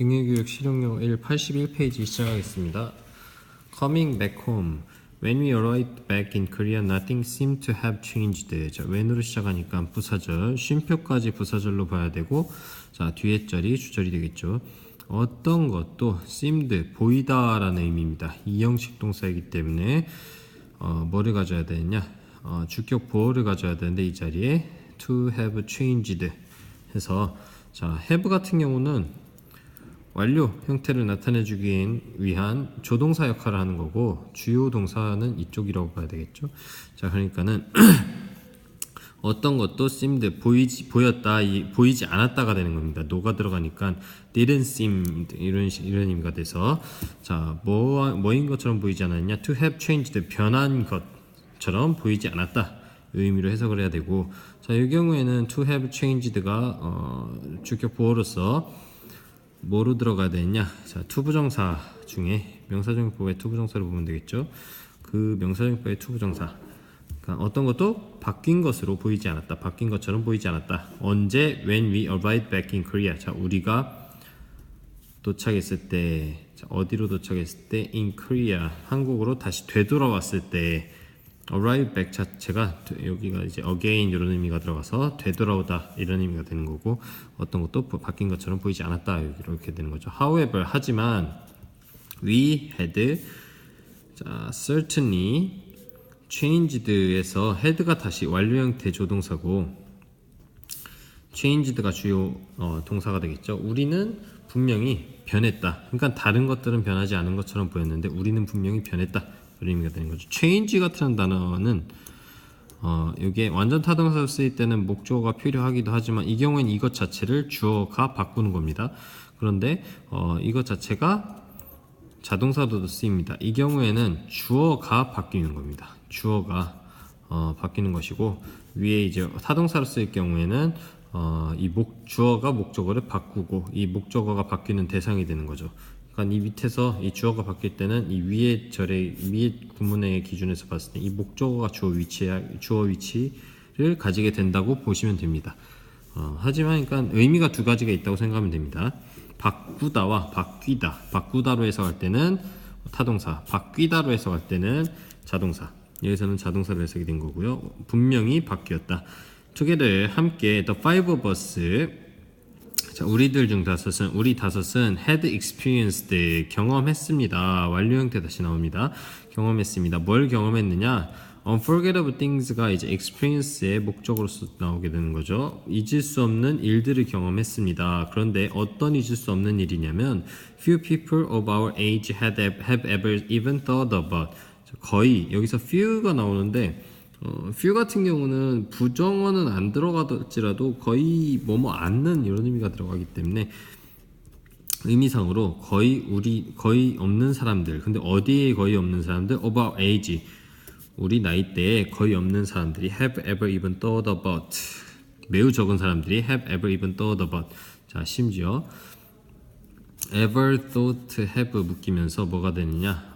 응용교육 실용용 1 81페이지 시작하겠습니다. Coming back home. When we arrived back in Korea, nothing seemed to have changed. 자, when으로 시작하니까 부사절, 쉼표까지 부사절로 봐야 되고, 자, 뒤에 절이 주절이 되겠죠. 어떤 것도 seemed, 보이다라는 의미입니다. 이형식 동사이기 때문에 뭐를 가져야 되느냐? 주격 보어를 가져야 되는데 이 자리에 to have changed 해서, 자, have 같은 경우는 완료 형태를 나타내주기 위한 조동사 역할을 하는 거고, 주요 동사는 이쪽이라고 봐야 되겠죠. 자, 그러니까는 어떤 것도 seemed, 보였다, 보이지 않았다가 되는 겁니다. no가 들어가니까 didn't seem 이런 의미가 돼서, 자, 뭐인 것처럼 보이지 않았냐? to have changed, 변한 것처럼 보이지 않았다 의미로 해석을 해야 되고, 자, 이 경우에는 to have changed가 주격 보어로서 뭐로 들어가야 되느냐? 자, 투부정사 중에 명사정법의 투부정사를 보면 되겠죠. 그 명사정법의 투부정사, 그러니까 어떤 것도 바뀐 것으로 보이지 않았다, 바뀐 것처럼 보이지 않았다. 언제? When we arrived back in Korea. 자, 우리가 도착했을 때, 자, 어디로 도착했을 때? In Korea, 한국으로 다시 되돌아왔을 때. arrive back 자체가 여기가 이제 again 이런 의미가 들어가서 되돌아오다 이런 의미가 되는 거고, 어떤 것도 바뀐 것처럼 보이지 않았다 이렇게 되는 거죠. However, 하지만 we had, 자, certainly changed에서 had가 다시 완료 형태 조동사고 changed가 주요 동사가 되겠죠. 우리는 분명히 변했다. 그러니까 다른 것들은 변하지 않은 것처럼 보였는데 우리는 분명히 변했다. 그런 의미가 되는 거죠. change 같은 단어는 이게 완전 타동사로 쓰일 때는 목적어가 필요하기도 하지만 이 경우에는 이것 자체를 주어가 바꾸는 겁니다. 그런데 이것 자체가 자동사로도 쓰입니다. 이 경우에는 주어가 바뀌는 겁니다. 주어가 바뀌는 것이고, 위에 이제 타동사로 쓰일 경우에는 주어가 목적어를 바꾸고 이 목적어가 바뀌는 대상이 되는 거죠. 그러니까 이 밑에서 이 주어가 바뀔 때는 이 위에 구문의 기준에서 봤을 때 이 목적어가 주어 위치를 가지게 된다고 보시면 됩니다. 하지만 그러니까 의미가 두 가지가 있다고 생각하면 됩니다. 바꾸다와 바뀌다. 바꾸다로 해석할 때는 타동사, 바뀌다로 해석할 때는 자동사. 여기서는 자동사로 해석이 된 거고요. 분명히 바뀌었다. together, 함께, the five of us. 자, 우리 다섯은 had experienced, 경험했습니다. 완료 형태 다시 나옵니다. 경험했습니다. 뭘 경험했느냐? unforgettable things가 이제 experience의 목적으로서 나오게 되는 거죠. 잊을 수 없는 일들을 경험했습니다. 그런데 어떤 잊을 수 없는 일이냐면 few people of our age have ever even thought about. 거의, 여기서 few가 나오는데 few 같은 경우는 부정어는 안 들어가더라도 거의 뭐뭐 않는 이런 의미가 들어가기 때문에 의미상으로 거의 없는 사람들. 근데 어디에 거의 없는 사람들? of our age, 우리 나이대에 거의 없는 사람들이 have ever even thought about, 매우 적은 사람들이 have ever even thought about. 자, 심지어 ever thought have 묶이면서 뭐가 되느냐?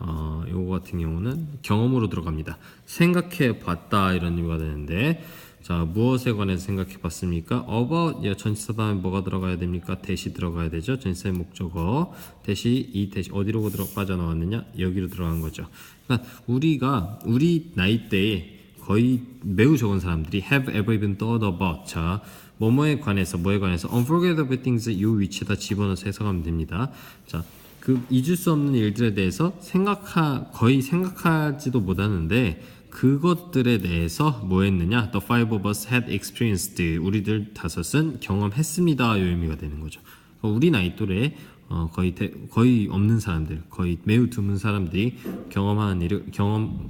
요거 같은 경우는 경험으로 들어갑니다. 생각해 봤다 이런 의미가 되는데, 자, 무엇에 관해서 생각해 봤습니까? about, 전치사 다음에 뭐가 들어가야 됩니까? 대시 들어가야 되죠. 전치사의 목적어 대시, 이 대시 어디로 빠져나왔느냐? 여기로 들어간 거죠. 그러니까 우리 나이대에 거의 매우 적은 사람들이 have ever even thought about. 자, 뭐에 관해서 unforgettable things 요 위치에다 집어넣어서 해석하면 됩니다. 자, 그 잊을 수 없는 일들에 대해서 거의 생각하지도 못하는데 그것들에 대해서 뭐 했느냐? The five of us had experienced. 우리들 다섯은 경험했습니다. 요 의미가 되는 거죠. 우리 나이 또래 거의 없는 사람들, 거의 매우 드문 사람들이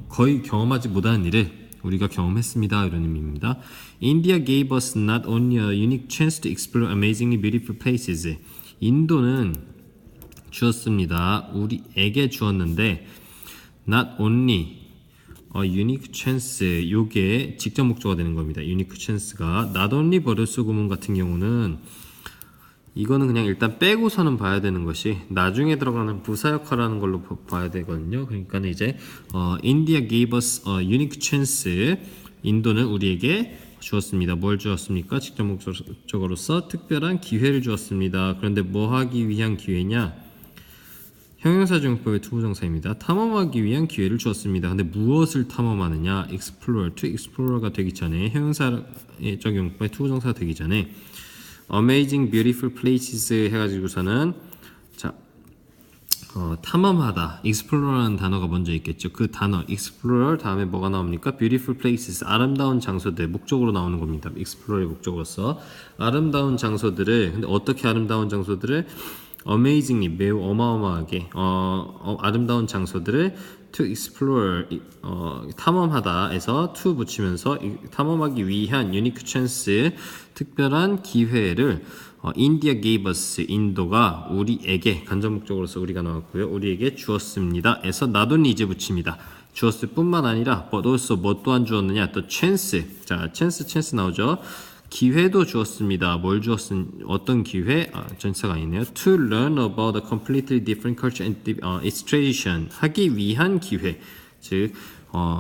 거의 경험하지 못하는 일을 우리가 경험했습니다. 이런 의미입니다. India gave us not only a unique chance to explore amazingly beautiful places. 인도는 주었습니다. 우리에게 주었는데 not only a unique chance, 요게 직접 목적어가 되는 겁니다. unique chance가 not only 버릇수 구문 같은 경우는 이거는 그냥 일단 빼고서는 봐야 되는 것이 나중에 들어가는 부사 역할하는 걸로 봐야 되거든요. 그러니까 이제 India gave us a unique chance. 인도는 우리에게 주었습니다. 뭘 주었습니까? 직접 목적어로서 특별한 기회를 주었습니다. 그런데 뭐 하기 위한 기회냐? 형용사정용법의 투부정사입니다. 탐험하기 위한 기회를 주었습니다. 근데 무엇을 탐험하느냐? explore, to explore가 되기 전에 형용사적 용법의 투부정사가 되기 전에 amazing, beautiful places 해가지고서는 자 탐험하다, explore라는 단어가 먼저 있겠죠. 그 단어 explorer 다음에 뭐가 나옵니까? beautiful places, 아름다운 장소들, 목적으로 나오는 겁니다. explorer의 목적으로서 아름다운 장소들을, 근데 어떻게 아름다운 장소들을 amazingly, 매우 어마어마하게 아름다운 장소들을 to explore, 탐험하다에서 to 붙이면서 탐험하기 위한 unique chance, 특별한 기회를 India gave us, 인도가 우리에게, 간접 목적으로서 우리가 나왔고요. 우리에게 주었습니다. 에서 not only 이제 붙입니다. 주었을 뿐만 아니라 but also 뭐 또한 주었느냐? 또 chance. 자, chance 나오죠. 기회도 주었습니다. 뭘 어떤 기회? 전치사가 아니네요. To learn about a completely different culture and its tradition. 하기 위한 기회. 즉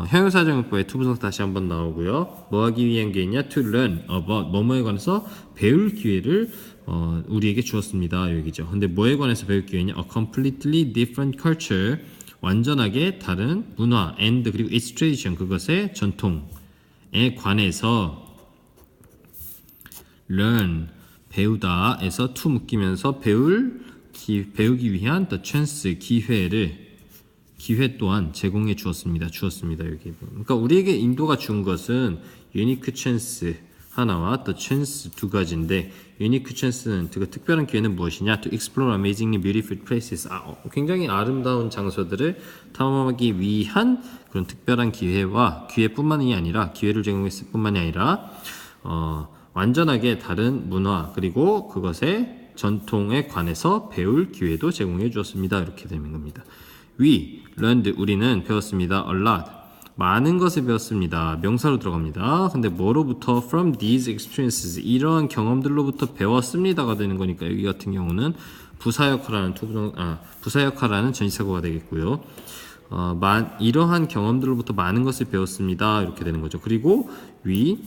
형용사정용법의 투부정사 다시 한번 나오고요. 뭐 하기 위한 기회냐? To learn about 뭐뭐에 관해서 배울 기회를 우리에게 주었습니다. 여기죠. 근데 뭐에 관해서 배울 기회냐? A completely different culture. 완전하게 다른 문화 and 그리고 its tradition. 그것의 전통에 관해서 learn, 배우다에서 to 묶이면서 배우기 위한 the chance, 기회 또한 제공해 주었습니다. 여기. 그러니까 우리에게 인도가 준 것은 unique chance 하나와 the chance 두 가지인데, unique chance는 그 특별한 기회는 무엇이냐? To explore amazingly beautiful places. 굉장히 아름다운 장소들을 탐험하기 위한 그런 특별한 기회뿐만이 아니라, 기회를 제공했을 뿐만이 아니라 완전하게 다른 문화 그리고 그것의 전통에 관해서 배울 기회도 제공해 주었습니다. 이렇게 되는 겁니다. We learned, 우리는 배웠습니다. A lot, 많은 것을 배웠습니다. 명사로 들어갑니다. 근데 뭐로부터? From these experiences, 이러한 경험들로부터 배웠습니다가 되는 거니까 여기 같은 경우는 부사역할하는 전치사구가 되겠고요. 이러한 경험들로부터 많은 것을 배웠습니다. 이렇게 되는 거죠. 그리고 we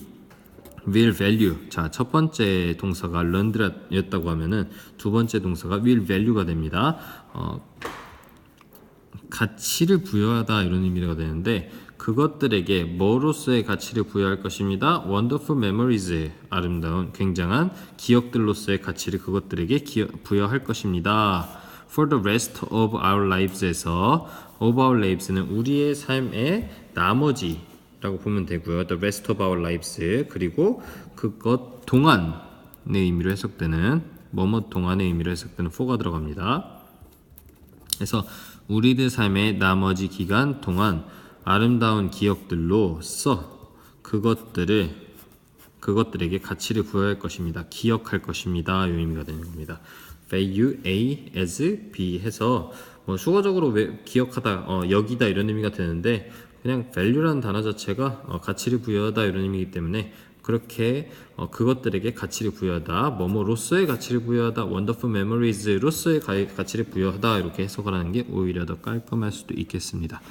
will value. 자, 첫 번째 동사가 learned였다고 하면은 두 번째 동사가 will value가 됩니다. 가치를 부여하다 이런 의미가 되는데, 그것들에게 뭐로서의 가치를 부여할 것입니다. Wonderful memories, 아름다운 굉장한 기억들로서의 가치를 그것들에게 부여할 것입니다. For the rest of our lives에서 of our lives는 우리의 삶의 나머지 라고 보면 되고요. The rest of our lives, 그리고 그것 동안의 의미로 해석되는 뭐뭐 동안의 의미로 해석되는 for가 들어갑니다. 그래서 우리들 삶의 나머지 기간 동안 아름다운 기억들로써 그것들에게 가치를 부여할 것입니다. 기억할 것입니다. 이 의미가 되는 겁니다. value A as B 해서 수거적으로 기억하다, 여기다 이런 의미가 되는데, 그냥 value라는 단어 자체가 가치를 부여하다 이런 의미이기 때문에 그렇게 그것들에게 가치를 부여하다, 뭐뭐로서의 가치를 부여하다, wonderful memories로서의 가치를 부여하다 이렇게 해석을 하는 게 오히려 더 깔끔할 수도 있겠습니다.